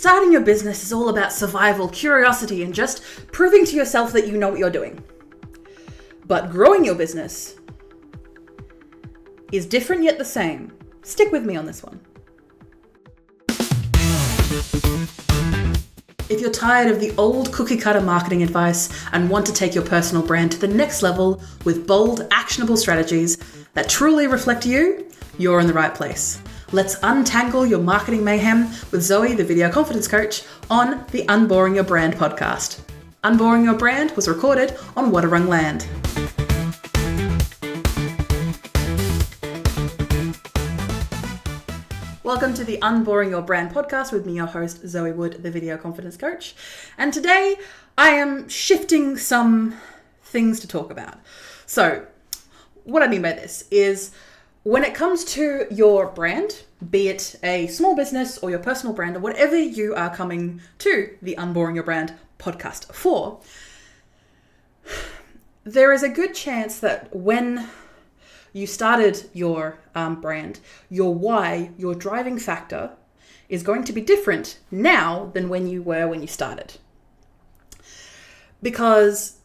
Starting your business is all about survival, curiosity, and just proving to yourself that you know what you're doing. But growing your business is different yet the same. Stick with me on this one. If you're tired of the old cookie-cutter marketing advice and want to take your personal brand to the next level with bold, actionable strategies that truly reflect you, you're in the right place. Let's untangle your marketing mayhem with Zoe, the video confidence coach, on the Unboring Your Brand podcast. Unboring Your Brand was recorded on Wadawurrung land. Welcome to the Unboring Your Brand podcast with me, your host, Zoe Wood, the video confidence coach. And today I am shifting some things to talk about. So what I mean by this is when it comes to your brand, be it a small business or your personal brand or whatever you are coming to the Unboring Your Brand podcast for, there is a good chance that when you started your brand, your why, your driving factor is going to be different now than when you started. Because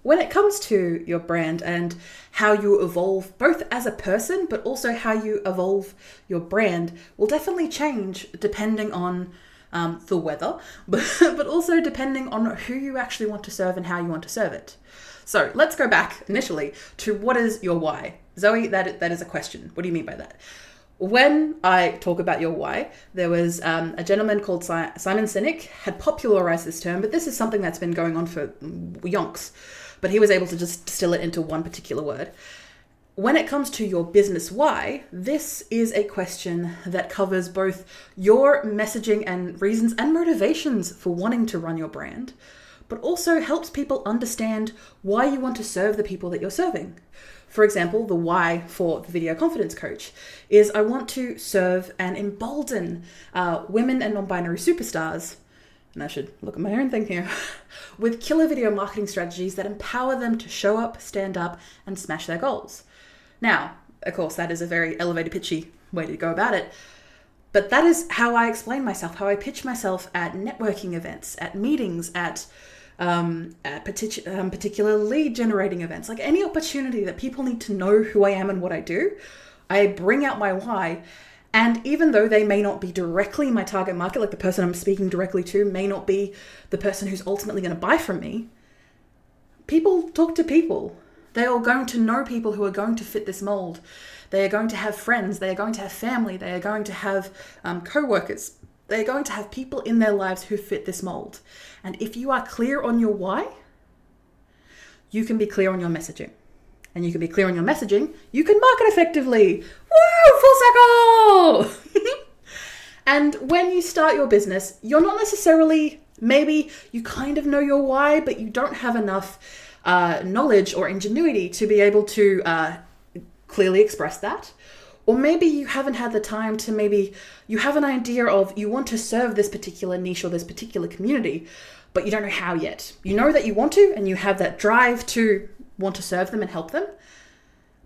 when it comes to your brand and how you evolve both as a person, but also how you evolve your brand will definitely change depending on the weather, but also depending on who you actually want to serve and how you want to serve it. So let's go back initially to what is your why? Zoe, that is a question. What do you mean by that? When I talk about your why, there was a gentleman called Simon Sinek had popularized this term, but this is something that's been going on for yonks. But he was able to just distill it into one particular word. When it comes to your business why, this is a question that covers both your messaging and reasons and motivations for wanting to run your brand, but also helps people understand why you want to serve the people that you're serving. For example, the why for the video confidence coach is I want to serve and embolden women and non-binary superstars, and I should look at my own thing here, with killer video marketing strategies that empower them to show up, stand up, and smash their goals. Now, of course, that is a very elevator pitchy way to go about it, but that is how I explain myself, how I pitch myself at networking events, at meetings, at particular lead generating events, like any opportunity that people need to know who I am and what I do. I bring out my why. And even though they may not be directly my target market, like the person I'm speaking directly to may not be the person who's ultimately going to buy from me, people talk to people. They are going to know people who are going to fit this mold. They are going to have friends. They are going to have family. They are going to have co-workers. They are going to have people in their lives who fit this mold. And if you are clear on your why, you can be clear on your messaging. And you can be clear on your messaging, you can market effectively. Woo! Full circle! And when you start your business, you're not necessarily, maybe you kind of know your why, but you don't have enough knowledge or ingenuity to be able to clearly express that. Or maybe you haven't had the time to, maybe you have an idea of you want to serve this particular niche or this particular community, but you don't know how yet. You know that you want to, and you have that drive to want to serve them and help them,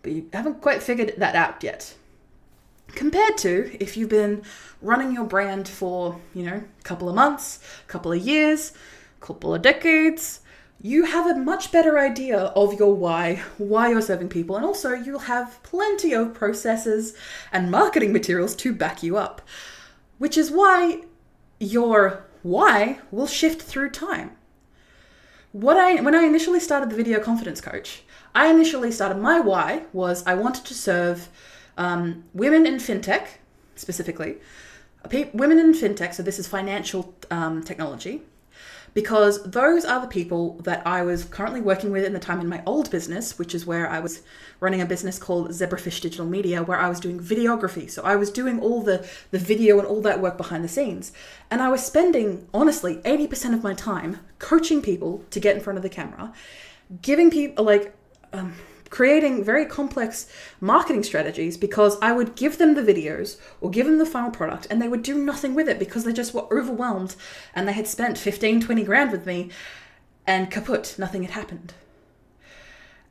but you haven't quite figured that out yet. Compared to if you've been running your brand for, a couple of months, a couple of years, a couple of decades, you have a much better idea of your why you're serving people, and also you'll have plenty of processes and marketing materials to back you up, which is why your why will shift through time. When I initially started the video confidence coach, my why was I wanted to serve women in fintech, specifically, women in fintech, so this is financial technology, because those are the people that I was currently working with in the time in my old business, which is where I was running a business called Zebrafish Digital Media, where I was doing videography. So I was doing all the video and all that work behind the scenes. And I was spending, honestly, 80% of my time coaching people to get in front of the camera, giving people, creating very complex marketing strategies, because I would give them the videos or give them the final product and they would do nothing with it because they just were overwhelmed and they had spent 15, 20 grand with me and kaput, nothing had happened.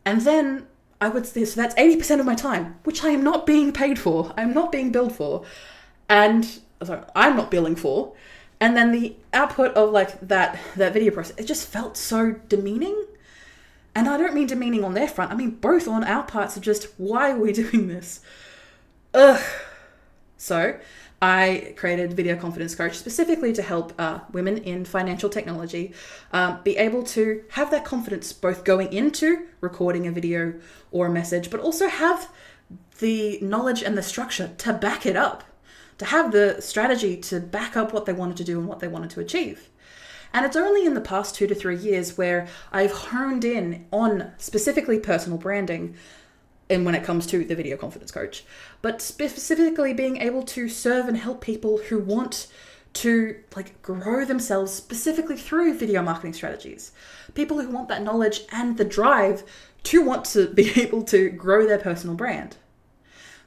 And then so that's 80% of my time, which I am not being paid for. I'm not being billed for. And sorry, I'm not billing for. And then the output of like that video process, it just felt so demeaning. And I don't mean demeaning on their front. I mean both on our parts of just, why are we doing this? Ugh. So I created Video Confidence Coach specifically to help women in financial technology be able to have that confidence both going into recording a video or a message, but also have the knowledge and the structure to back it up, to have the strategy to back up what they wanted to do and what they wanted to achieve. And it's only in the past 2 to 3 years where I've honed in on specifically personal branding, and when it comes to the Video Confidence Coach, but specifically being able to serve and help people who want to like grow themselves specifically through video marketing strategies. People who want that knowledge and the drive to want to be able to grow their personal brand.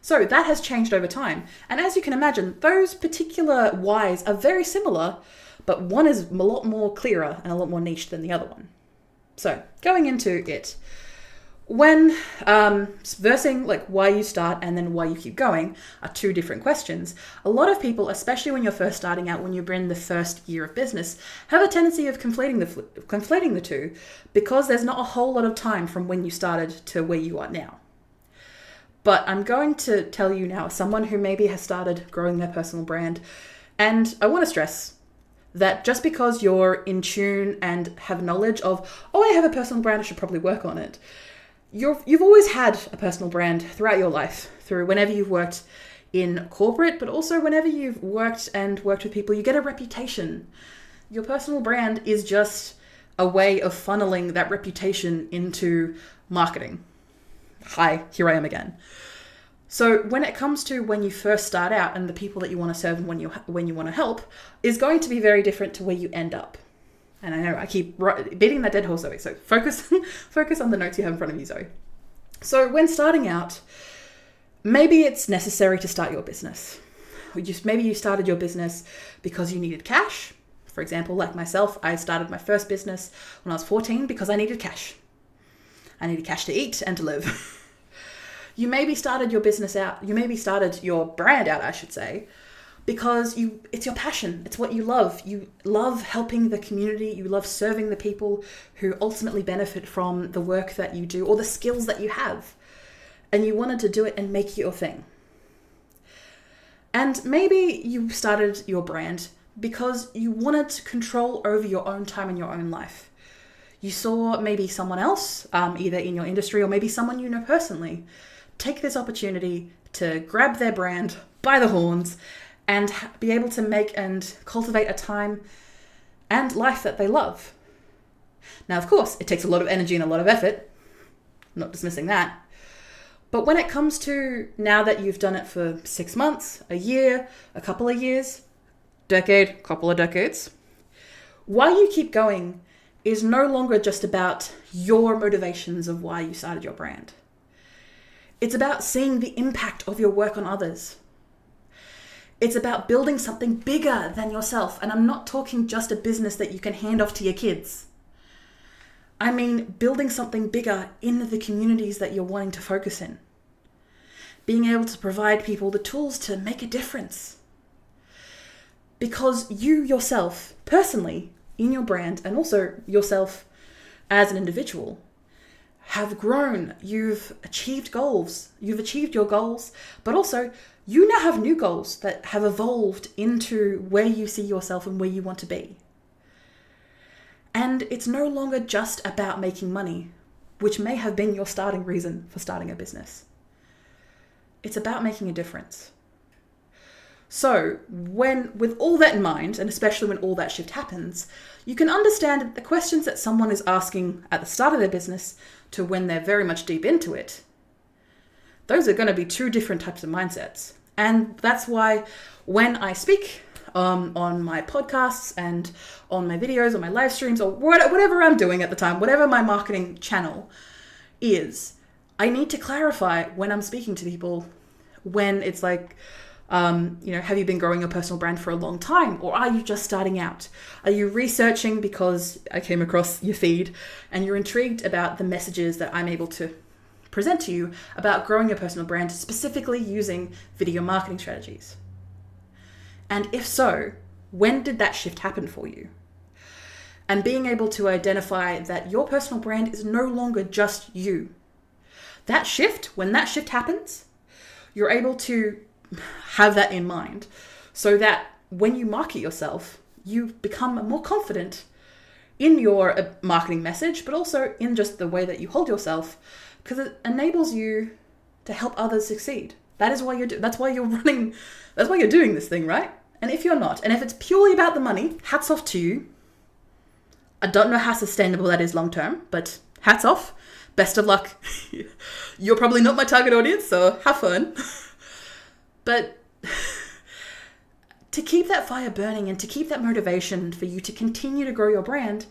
So that has changed over time. And as you can imagine, those particular whys are very similar, but one is a lot more clearer and a lot more niche than the other one. So going into it, when versing like why you start and then why you keep going are two different questions. A lot of people, especially when you're first starting out, when you're in the first year of business, have a tendency of conflating the two, because there's not a whole lot of time from when you started to where you are now. But I'm going to tell you now, someone who maybe has started growing their personal brand, and I want to stress that just because you're in tune and have knowledge of, oh, I have a personal brand, I should probably work on it. You've always had a personal brand throughout your life, through whenever you've worked in corporate, but also whenever you've worked with people, you get a reputation. Your personal brand is just a way of funneling that reputation into marketing. Hi, here I am again. So when it comes to when you first start out and the people that you want to serve and when you want to help is going to be very different to where you end up. And I know I keep beating that dead horse, Zoe. So focus on the notes you have in front of you, Zoe. So when starting out, maybe it's necessary to start your business. Maybe you started your business because you needed cash. For example, like myself, I started my first business when I was 14 because I needed cash. I needed cash to eat and to live. You maybe started your business out. You maybe started your brand out, I should say, because it's your passion. It's what you love. You love helping the community. You love serving the people who ultimately benefit from the work that you do or the skills that you have. And you wanted to do it and make it your thing. And maybe you started your brand because you wanted control over your own time and your own life. You saw maybe someone else, either in your industry or maybe someone you know personally, take this opportunity to grab their brand by the horns and be able to make and cultivate a time and life that they love. Now, of course, it takes a lot of energy and a lot of effort. I'm not dismissing that. But when it comes to now that you've done it for 6 months, a year, a couple of years, decade, couple of decades, why you keep going is no longer just about your motivations of why you started your brand. It's about seeing the impact of your work on others. It's about building something bigger than yourself. And I'm not talking just a business that you can hand off to your kids. I mean, building something bigger in the communities that you're wanting to focus in. Being able to provide people the tools to make a difference. Because you yourself, personally, in your brand, and also yourself as an individual, have grown. You've achieved goals. You've achieved your goals, but also you now have new goals that have evolved into where you see yourself and where you want to be. And it's no longer just about making money, which may have been your starting reason for starting a business. It's about making a difference. So with all that in mind, and especially when all that shift happens, you can understand that the questions that someone is asking at the start of their business to when they're very much deep into it, those are going to be two different types of mindsets. And that's why when I speak on my podcasts and on my videos, on my live streams, or whatever I'm doing at the time, whatever my marketing channel is, I need to clarify when I'm speaking to people, when it's like, have you been growing your personal brand for a long time? Or are you just starting out? Are you researching because I came across your feed and you're intrigued about the messages that I'm able to present to you about growing your personal brand, specifically using video marketing strategies? And if so, when did that shift happen for you? And being able to identify that your personal brand is no longer just you. That shift, when that shift happens, you're able to have that in mind so that when you market yourself, you become more confident in your marketing message, but also in just the way that you hold yourself, because it enables you to help others succeed. That's why you're doing this thing, right? And if you're not, and if it's purely about the money, hats off to you. I don't know how sustainable that is long term, but hats off. Best of luck. You're probably not my target audience, so have fun. But to keep that fire burning and to keep that motivation for you to continue to grow your brand,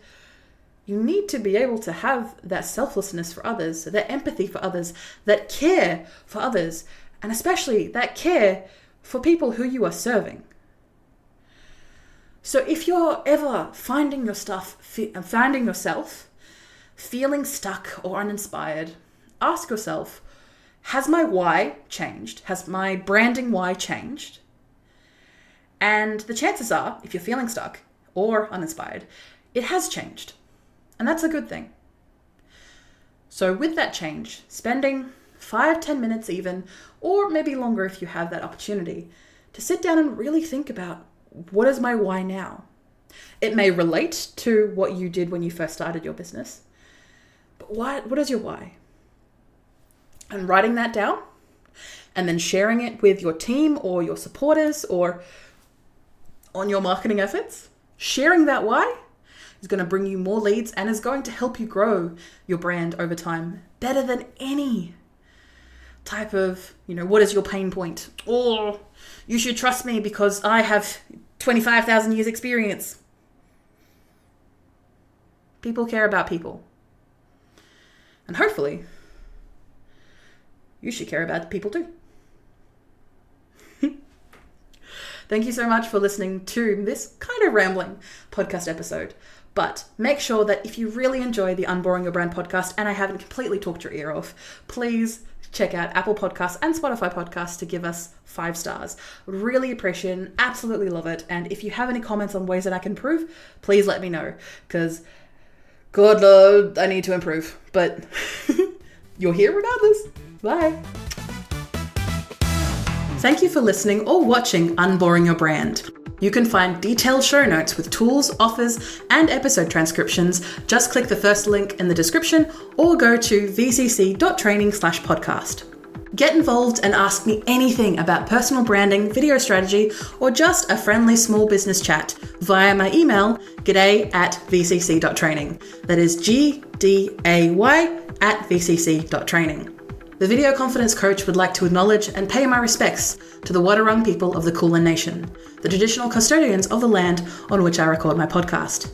you need to be able to have that selflessness for others, that empathy for others, that care for others, and especially that care for people who you are serving. So if you're ever finding yourself feeling stuck or uninspired, ask yourself, has my why changed? Has my branding why changed? And the chances are, if you're feeling stuck or uninspired, it has changed. And that's a good thing. So with that change, spending 5-10 minutes even, or maybe longer if you have that opportunity, to sit down and really think about, what is my why now? It may relate to what you did when you first started your business, but what is your why? And writing that down and then sharing it with your team or your supporters or on your marketing efforts, sharing that why is going to bring you more leads and is going to help you grow your brand over time better than any type of, what is your pain point? Or you should trust me because I have 25,000 years experience. People care about people. And hopefully, you should care about people too. Thank you so much for listening to this kind of rambling podcast episode. But make sure that if you really enjoy the Unboring Your Brand podcast and I haven't completely talked your ear off, please check out Apple Podcasts and Spotify Podcasts to give us 5 stars. Really appreciate it, absolutely love it. And if you have any comments on ways that I can improve, please let me know, because God Lord, I need to improve. But you're here regardless. Bye. Thank you for listening or watching Unboring Your Brand. You can find detailed show notes with tools, offers, and episode transcriptions. Just click the first link in the description or go to vcc.training/podcast. Get involved and ask me anything about personal branding, video strategy, or just a friendly small business chat via my email, g'day@vcc.training. That is gday@vcc.training. The Video Confidence Coach would like to acknowledge and pay my respects to the Wadawurrung people of the Kulin Nation, the traditional custodians of the land on which I record my podcast.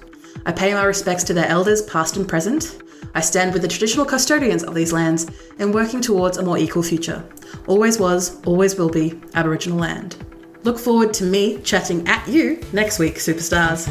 I pay my respects to their elders past and present. I stand with the traditional custodians of these lands in working towards a more equal future. Always was, always will be Aboriginal land. Look forward to me chatting at you next week, superstars.